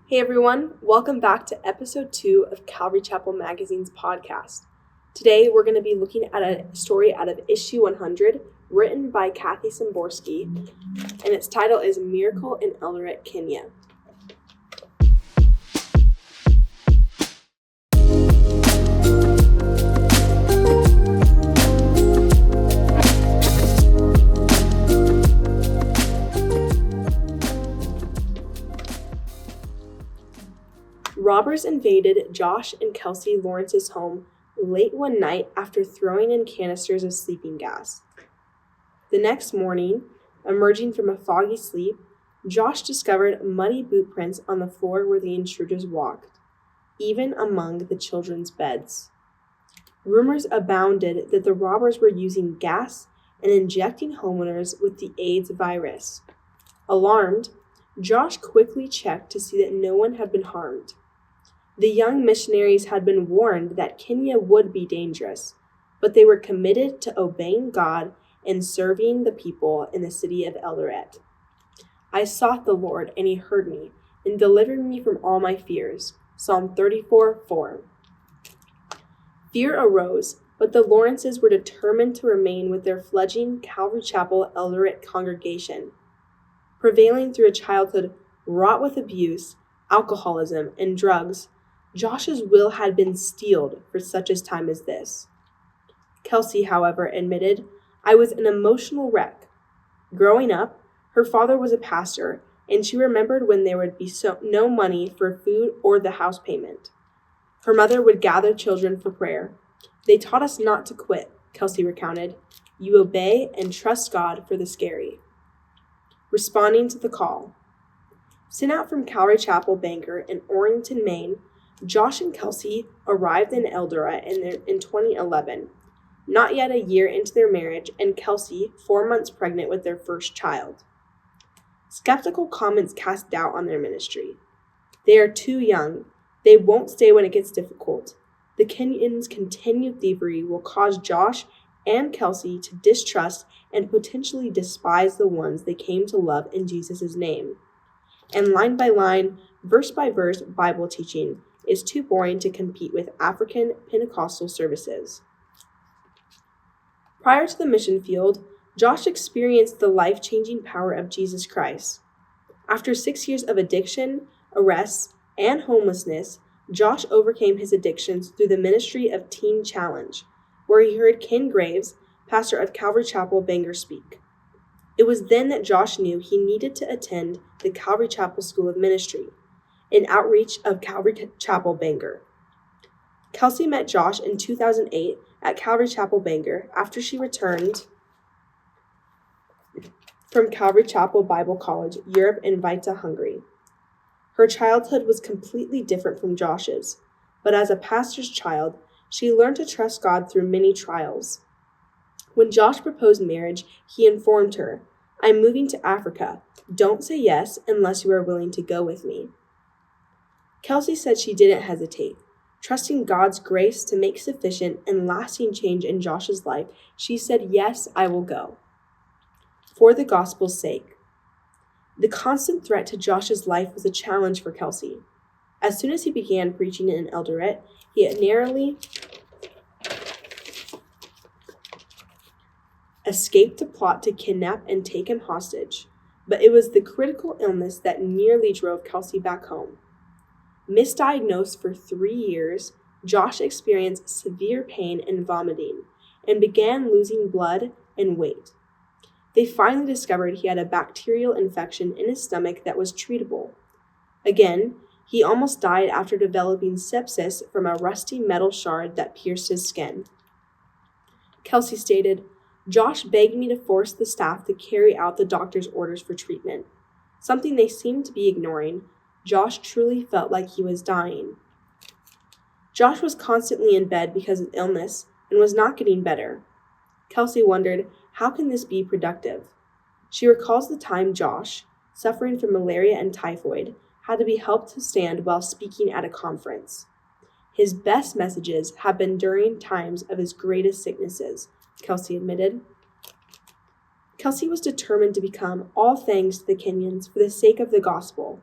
Hey everyone, welcome back to episode 2 of Calvary Chapel Magazine's podcast. Today we're going to be looking at a story out of issue 100 written by Kathy Szymborski, and its title is Miracle in Eldoret, Kenya. Robbers invaded Josh and Kelsey Lawrence's home late one night after throwing in canisters of sleeping gas. The next morning, emerging from a foggy sleep, Josh discovered muddy boot prints on the floor where the intruders walked, even among the children's beds. Rumors abounded that the robbers were using gas and injecting homeowners with the AIDS virus. Alarmed, Josh quickly checked to see that no one had been harmed. The young missionaries had been warned that Kenya would be dangerous, but they were committed to obeying God and serving the people in the city of Eldoret. I sought the Lord, and he heard me, and delivered me from all my fears. Psalm 34:4. Fear arose, but the Lawrences were determined to remain with their fledgling Calvary Chapel Eldoret congregation. Prevailing through a childhood wrought with abuse, alcoholism, and drugs, Josh's will had been steeled for such a time as this. Kelsey, however, admitted, "I was an emotional wreck. Growing up, her father was a pastor, and she remembered when there would be no money for food or the house payment. Her mother would gather children for prayer. They taught us not to quit," Kelsey recounted. "You obey and trust God for the scary." Responding to the call. Sent out from Calvary Chapel Bangor in Orrington, Maine, Josh and Kelsey arrived in Eldoret in 2011, not yet a year into their marriage, and Kelsey 4 months pregnant with their first child. Skeptical comments cast doubt on their ministry. They are too young. They won't stay when it gets difficult. The Kenyans' continued thievery will cause Josh and Kelsey to distrust and potentially despise the ones they came to love in Jesus' name. And line by line, verse by verse Bible teaching is too boring to compete with African Pentecostal services. Prior to the mission field, Josh experienced the life-changing power of Jesus Christ. After 6 years of addiction, arrests, and homelessness, Josh overcame his addictions through the ministry of Teen Challenge, where he heard Ken Graves, pastor of Calvary Chapel Bangor, speak. It was then that Josh knew he needed to attend the Calvary Chapel School of Ministry, an outreach of Calvary Chapel Bangor. Kelsey met Josh in 2008 at Calvary Chapel Bangor after she returned from Calvary Chapel Bible College, Europe in Vita, Hungary. Her childhood was completely different from Josh's, but as a pastor's child, she learned to trust God through many trials. When Josh proposed marriage, he informed her, "I'm moving to Africa. Don't say yes unless you are willing to go with me." Kelsey said she didn't hesitate. Trusting God's grace to make sufficient and lasting change in Josh's life, she said, "Yes, I will go." For the gospel's sake. The constant threat to Josh's life was a challenge for Kelsey. As soon as he began preaching in Eldoret, he had narrowly escaped a plot to kidnap and take him hostage, but it was the critical illness that nearly drove Kelsey back home. Misdiagnosed for 3 years, Josh experienced severe pain and vomiting, and began losing blood and weight. They finally discovered he had a bacterial infection in his stomach that was treatable. Again, he almost died after developing sepsis from a rusty metal shard that pierced his skin. Kelsey stated, "Josh begged me to force the staff to carry out the doctor's orders for treatment, something they seemed to be ignoring. Josh truly felt like he was dying." Josh was constantly in bed because of illness and was not getting better. Kelsey wondered, how can this be productive? She recalls the time Josh, suffering from malaria and typhoid, had to be helped to stand while speaking at a conference. His best messages have been during times of his greatest sicknesses, Kelsey admitted. Kelsey was determined to become all things to the Kenyans for the sake of the gospel.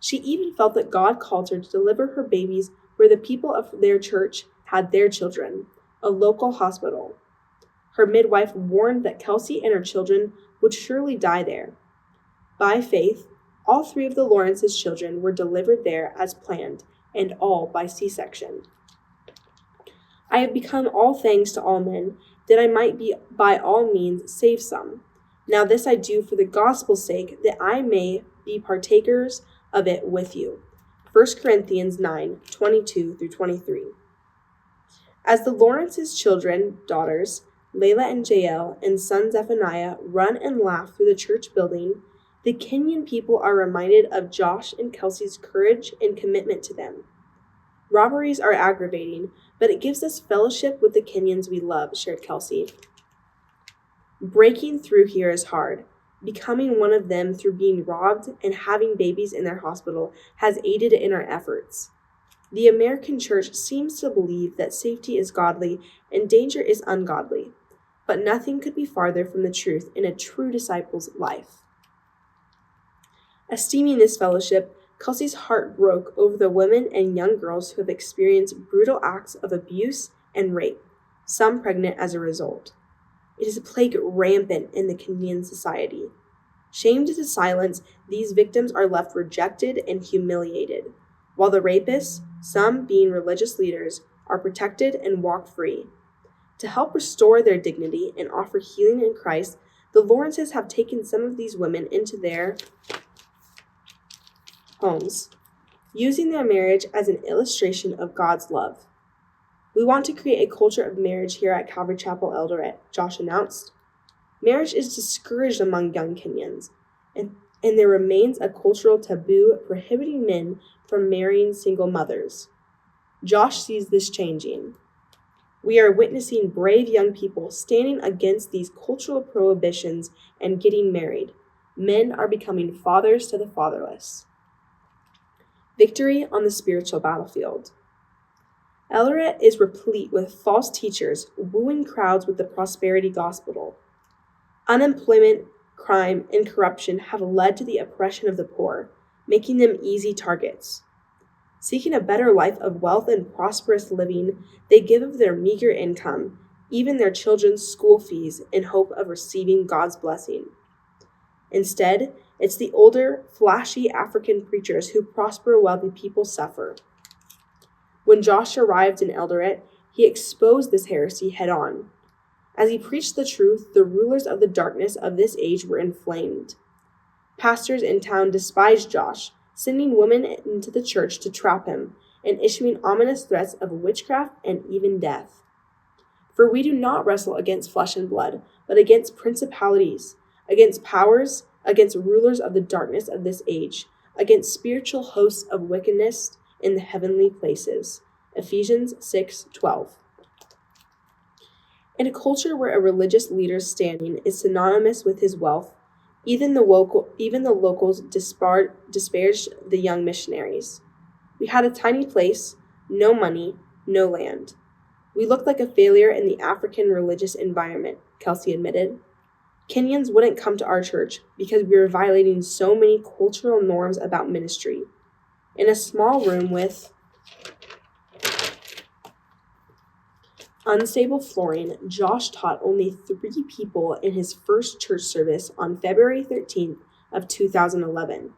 She even felt that God called her to deliver her babies where the people of their church had their children, a local hospital. Her midwife warned that Kelsey and her children would surely die there. By faith, all 3 of the Lawrences' children were delivered there as planned, and all by C-section. I have become all things to all men, that I might be by all means save some. Now this I do for the gospel's sake, that I may be partakers of it with you. 1 Corinthians 9:22-23. As the Lawrences' children, daughters, Layla and Jael, and son Zephaniah run and laugh through the church building, the Kenyan people are reminded of Josh and Kelsey's courage and commitment to them. Robberies are aggravating, but it gives us fellowship with the Kenyans we love, shared Kelsey. Breaking through here is hard. Becoming one of them through being robbed and having babies in their hospital has aided in our efforts. The American church seems to believe that safety is godly and danger is ungodly, but nothing could be farther from the truth in a true disciple's life. Esteeming this fellowship, Kelsey's heart broke over the women and young girls who have experienced brutal acts of abuse and rape, some pregnant as a result. It is a plague rampant in the Kenyan society. Shamed into silence, these victims are left rejected and humiliated, while the rapists, some being religious leaders, are protected and walk free. To help restore their dignity and offer healing in Christ, the Lawrences have taken some of these women into their homes, using their marriage as an illustration of God's love. We want to create a culture of marriage here at Calvary Chapel Eldoret, Josh announced. Marriage is discouraged among young Kenyans, and there remains a cultural taboo prohibiting men from marrying single mothers. Josh sees this changing. We are witnessing brave young people standing against these cultural prohibitions and getting married. Men are becoming fathers to the fatherless. Victory on the spiritual battlefield. Eldoret is replete with false teachers wooing crowds with the prosperity gospel. Unemployment, crime, and corruption have led to the oppression of the poor, making them easy targets. Seeking a better life of wealth and prosperous living, they give of their meager income, even their children's school fees, in hope of receiving God's blessing. Instead, it's the older, flashy African preachers who prosper while the people suffer. When Josh arrived in Eldoret, he exposed this heresy head-on. As he preached the truth, the rulers of the darkness of this age were inflamed. Pastors in town despised Josh, sending women into the church to trap him, and issuing ominous threats of witchcraft and even death. For we do not wrestle against flesh and blood, but against principalities, against powers, against rulers of the darkness of this age, against spiritual hosts of wickedness in the heavenly places. Ephesians 6:12. In a culture where a religious leader's standing is synonymous with his wealth, even the locals disparaged the young missionaries. We had a tiny place, no money, no land. We looked like a failure in the African religious environment, Kelsey admitted. Kenyans wouldn't come to our church because we were violating so many cultural norms about ministry. In a small room with unstable flooring, Josh taught only 3 people in his first church service on February 13th of 2011.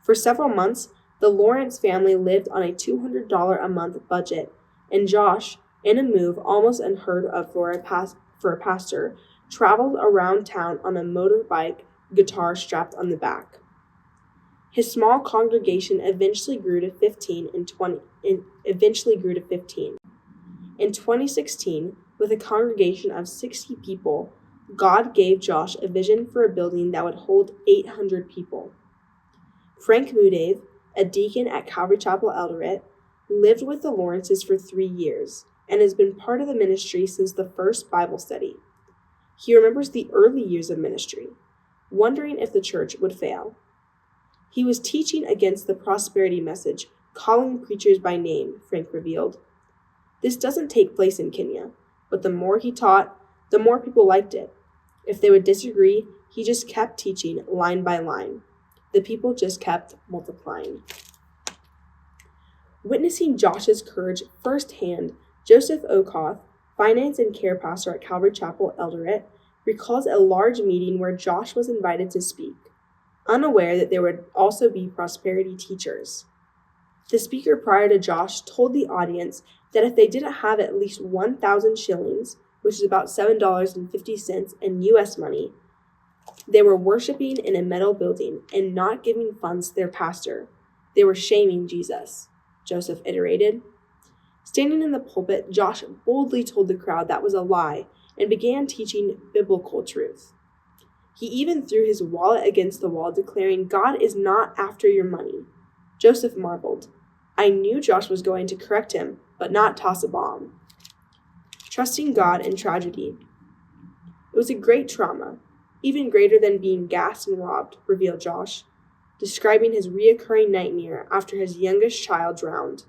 For several months, the Lawrence family lived on a $200 a month budget, and Josh, in a move almost unheard of for a pastor, traveled around town on a motorbike, guitar strapped on the back. His small congregation eventually grew to 15. In 2016, with a congregation of 60 people, God gave Josh a vision for a building that would hold 800 people. Frank Mudave, a deacon at Calvary Chapel Eldoret, lived with the Lawrences for 3 years and has been part of the ministry since the first Bible study. He remembers the early years of ministry, wondering if the church would fail. He was teaching against the prosperity message, calling preachers by name, Frank revealed. This doesn't take place in Kenya, but the more he taught, the more people liked it. If they would disagree, he just kept teaching line by line. The people just kept multiplying. Witnessing Josh's courage firsthand, Joseph Okoth, finance and care pastor at Calvary Chapel Eldoret, recalls a large meeting where Josh was invited to speak, unaware that there would also be prosperity teachers. The speaker prior to Josh told the audience that if they didn't have at least 1,000 shillings, which is about $7.50 in U.S. money, they were worshiping in a metal building and not giving funds to their pastor. They were shaming Jesus, Joseph iterated. Standing in the pulpit, Josh boldly told the crowd that was a lie and began teaching biblical truth. He even threw his wallet against the wall, declaring, "God is not after your money." Joseph marveled. I knew Josh was going to correct him, but not toss a bomb. Trusting God in tragedy. It was a great trauma, even greater than being gassed and robbed, revealed Josh, describing his reoccurring nightmare after his youngest child drowned.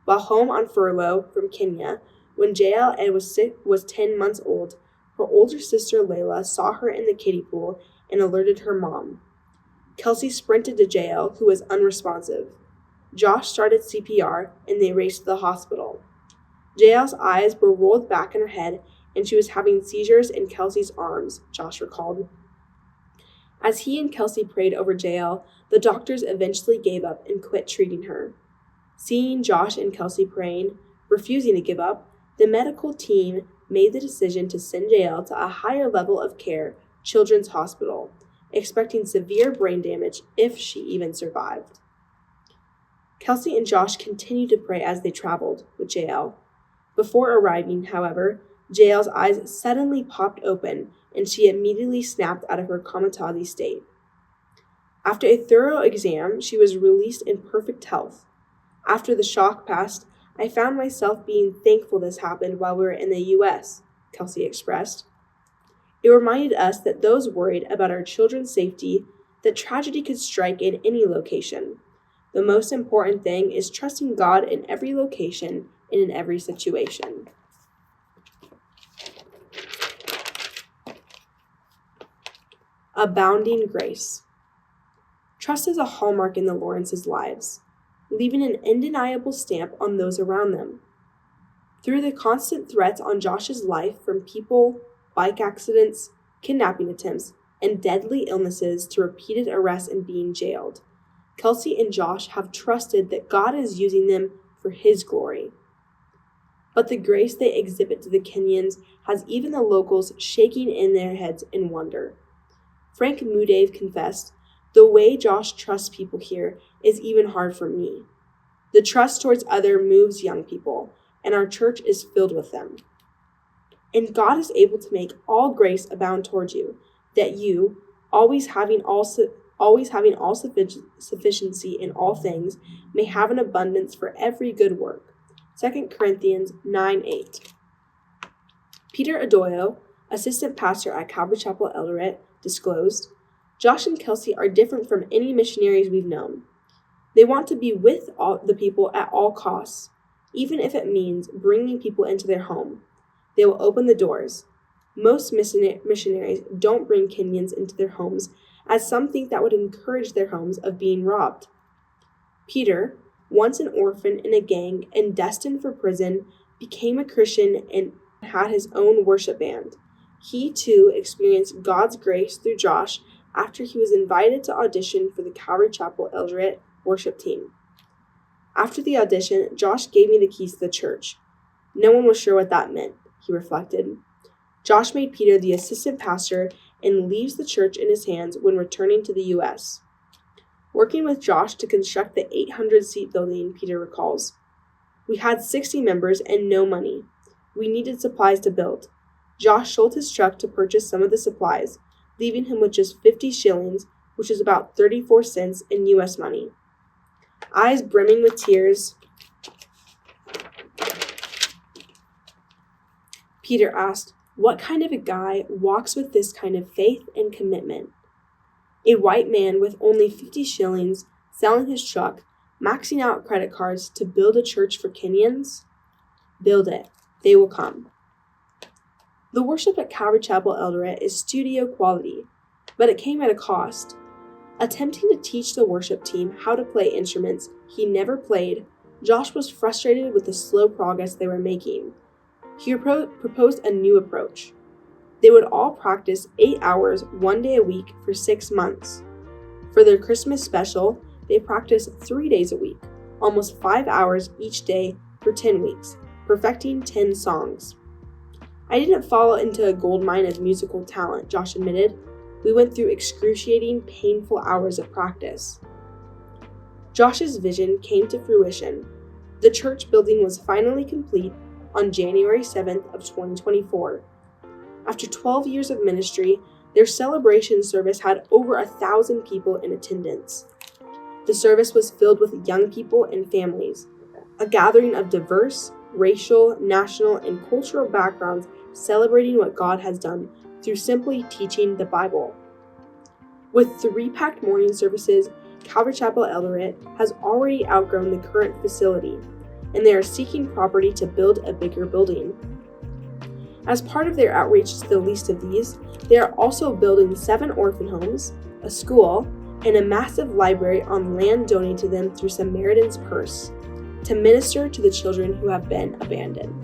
While home on furlough from Kenya, when Jael was 10 months old, her older sister Layla saw her in the kiddie pool and alerted her mom. Kelsey sprinted to Jael, who was unresponsive. Josh started CPR, and they raced to the hospital. Jael's eyes were rolled back in her head, and she was having seizures in Kelsey's arms, Josh recalled. As he and Kelsey prayed over Jael, the doctors eventually gave up and quit treating her. Seeing Josh and Kelsey praying, refusing to give up, the medical team made the decision to send Jael to a higher level of care, Children's Hospital, expecting severe brain damage if she even survived. Kelsey and Josh continued to pray as they traveled with Jael. Before arriving, however, Jael's eyes suddenly popped open and she immediately snapped out of her comatose state. After a thorough exam, she was released in perfect health. After the shock passed, I found myself being thankful this happened while we were in the U.S., Kelsey expressed. It reminded us that those worried about our children's safety, that tragedy could strike in any location. The most important thing is trusting God in every location and in every situation. Abounding grace. Trust is a hallmark in the Lawrences' lives, leaving an undeniable stamp on those around them. Through the constant threats on Josh's life from people, bike accidents, kidnapping attempts, and deadly illnesses to repeated arrests and being jailed, Kelsey and Josh have trusted that God is using them for His glory. But the grace they exhibit to the Kenyans has even the locals shaking in their heads in wonder. Frank Mudave confessed, "The way Josh trusts people here is even hard for me. The trust towards others moves young people, and our church is filled with them. And God is able to make all grace abound towards you, that you, always having all sufficiency in all things, may have an abundance for every good work." 2 Corinthians 9:8. Peter Adoyo, assistant pastor at Calvary Chapel Eldoret, disclosed, "Josh and Kelsey are different from any missionaries we've known. They want to be with all the people at all costs, even if it means bringing people into their home. They will open the doors. Most missionaries don't bring Kenyans into their homes, as some think that would encourage their homes of being robbed." Peter, once an orphan in a gang and destined for prison, became a Christian and had his own worship band. He, too, experienced God's grace through Josh after he was invited to audition for the Calvary Chapel Eldoret worship team. After the audition, Josh gave me the keys to the church. No one was sure what that meant, he reflected. Josh made Peter the assistant pastor and leaves the church in his hands when returning to the U.S. Working with Josh to construct the 800-seat building, Peter recalls, "We had 60 members and no money. We needed supplies to build. Josh sold his truck to purchase some of the supplies, leaving him with just 50 shillings, which is about 34 cents in U.S. money. Eyes brimming with tears, Peter asked, "What kind of a guy walks with this kind of faith and commitment? A white man with only 50 shillings, selling his truck, maxing out credit cards to build a church for Kenyans? Build it. They will come." The worship at Calvary Chapel Eldoret is studio quality, but it came at a cost. Attempting to teach the worship team how to play instruments he never played, Josh was frustrated with the slow progress they were making. He proposed a new approach. They would all practice 8 hours 1 day a week for 6 months. For their Christmas special, they practiced 3 days a week, almost 5 hours each day for 10 weeks, perfecting 10 songs. "I didn't fall into a goldmine of musical talent," Josh admitted. "We went through excruciating, painful hours of practice." Josh's vision came to fruition. The church building was finally complete on January 7th of 2024. After 12 years of ministry, their celebration service had over 1,000 people in attendance. The service was filled with young people and families, a gathering of diverse, racial, national, and cultural backgrounds celebrating what God has done through simply teaching the Bible. With 3 packed morning services, Calvary Chapel Eldoret has already outgrown the current facility, and they are seeking property to build a bigger building. As part of their outreach to the least of these, they are also building 7 orphan homes, a school, and a massive library on land donated to them through Samaritan's Purse to minister to the children who have been abandoned.